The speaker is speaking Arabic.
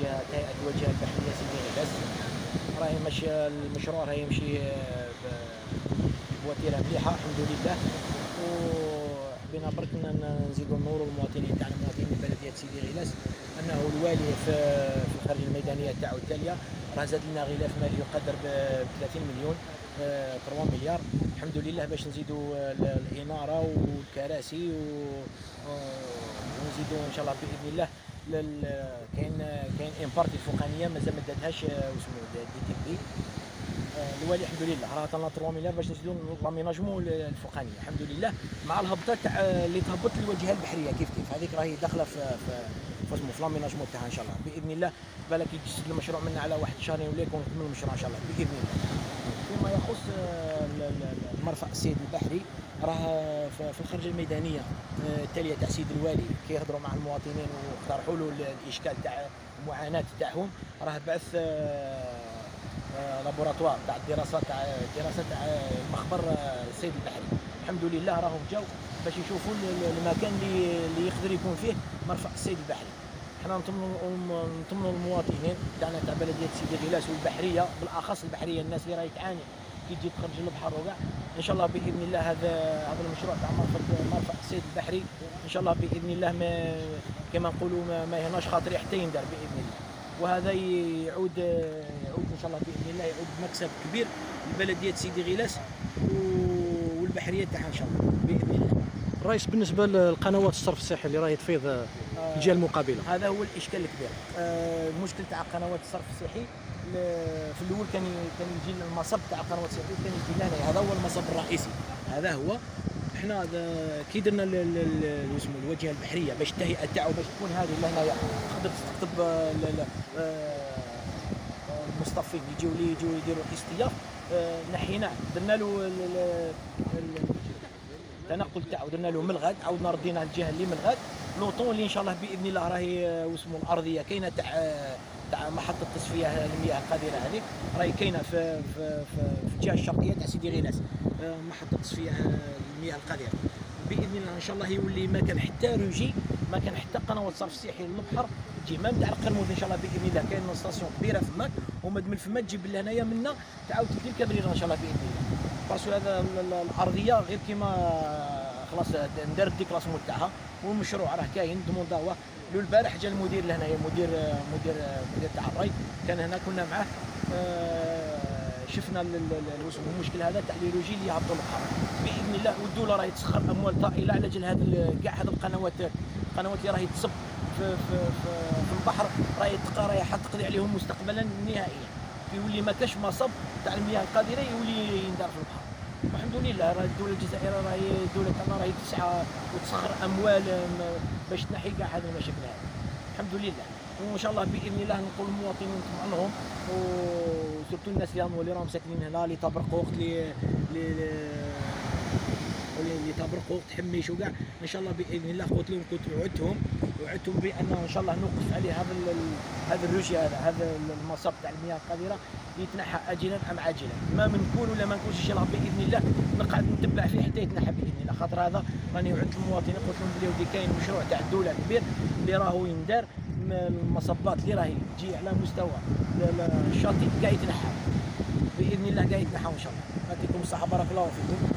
هيئه الواجهه البحريه سيدي غيلاس. راهي ماشي المشروع راهي يمشي بوتيره مليحه الحمد لله. وحبينا برك نزيدوا نوروا المواطنين تاعنا، مواطنين بلديه سيدي غيلاس، انه الوالي في الخارجه الميدانيه تاعو التاليه راه زاد لنا غلاف مالي يقدر ب 30 مليون 3 مليار الحمد لله، باش نزيدوا الاناره والكراسي ونزيدوا ان شاء الله باذن الله. كاين امبارتي الفوقانيه مازال ما داتهاش واسمو دي تي بي. الوالي الحمد لله راه عطانا 3 مليار باش نزيدوا لاميناجمون الفوقانيه الحمد لله، مع الهبطه تاع اللي تهبط للواجهه البحريه كيف هذيك راهي داخله في لاميناجمون تاعها ان شاء الله باذن الله. بالك يجسد المشروع منا على واحد شهرين ولا يكون كمل المشروع ان شاء الله باذن الله. فيما يخص المرفأ السيد البحري راه في الخرجه الميدانيه التاليه تاع سيد الوالي كيهضروا مع المواطنين واقترحوا له الاشكال تاع المعاناه تاعهم، راه بعث لابوراتوار تاع الدراسات تاع مخبر السيد البحري الحمد لله. راهم جاو باش يشوفوا المكان اللي يقدر يكون فيه مرفأ السيد البحري. حنا نطمنوا المواطنين تاعنا تاع بلديه سيدي غيلاس والبحريه بالاخص البحريه، الناس اللي راهي تعاني كي تجي تخرج للبحر وكاع ان شاء الله باذن الله. هذا المشروع تاع مرفأ السيد البحري ان شاء الله باذن الله كما نقولوا ما يهناش خاطري حتى يندار باذن الله. وهذا يعود ان شاء الله باذن الله، يعود بمكسب كبير لبلديه سيدي غيلاس والبحريه تاعها ان شاء الله باذن الله. الرئيس بالنسبه للقنوات الصرف الصحي اللي راهي تفيض الجهه المقابله، هذا هو الاشكال الكبير. المشكل تاع قنوات الصرف الصحي في الاول كان يجي المصب تاع قنوات الصحي كان يجي لنا، هذا هو المصب الرئيسي. هذا هو احنا كي درنا اسمه الواجهه البحريه باش التهيئه تاعو باش تكون هذه لهنايا تقدر تستقطب المصطفين اللي يجيو يديروا الاصطياف. نحينا درنا له التنقل تاعو، درنا له من الغد عاودنا ردينا الجهه اللي من الغد لوطون اللي ان شاء الله باذن الله راهي واسمو الارضيه كاينه تاع محطه تصفيه المياه القذره هذيك راهي كاينه في الجهه الشرقيه تاع سيدي غيلاس، محطه تصفيه المياه القذره باذن الله ان شاء الله يولي ما كان حتى روجي، ما كان حتى قنوات صرف صحي للبحر تجي مام تاع القرموز ان شاء الله باذن الله. كاين ستاسيون كبيره فماك ومد من فما تجيب لهنايا منا تعاود تدير كبريره ان شاء الله باذن الله. باسكو هذا الارضيه غير كيما خلاص ندار الديكلاسمون تاعها والمشروع راه كاين دومونداوه. البارح جا المدير لهنايا مدير تاع الري كان هنا كنا معاه، شفنا المشكل هذا تاع لي روجي اللي يهبطوا البحر باذن الله. والدوله راهي تسخر اموال طائله على جال هذا كاع هذه القنوات اللي راهي تصب في البحر، راهي حتقضي عليهم مستقبلا نهائيا. يولي ما كاش مصب تاع المياه القذره يولي يندار في البحر. والحمد لله راه الدوله الجزائريه راهي الدوله تاعنا راهي تسعى وتسخر اموال باش تنحي كاع هذه المشاكل هذه الحمد لله. وان شاء الله باذن الله نقول للمواطنين نطمع لهم وسورتو الناس اللي راهم ساكنين هنا اللي تبرقوق اللي تبرقوق تحميش وكاع ان شاء الله باذن الله. قلت لهم وعدتهم بانه ان شاء الله نوقف عليه هذا الروجي هذا المصب تاع المياه القذره يتنحى اجلا ام عاجلا، ما نكون ولا ما نكونش ان شاء الله باذن الله نقعد نتبع فيه حتى يتنحى باذن الله. خاطر هذا راني وعدت المواطنين قلت لهم بلي ودي كاين مشروع تاع الدوله كبير اللي راهو يندار، المصبات اللي راهي تجي على مستوى الشاطئ كاع يتنحى باذن الله، كاع يتنحى ان شاء الله. يعطيكم الصحه بارك الله فيكم.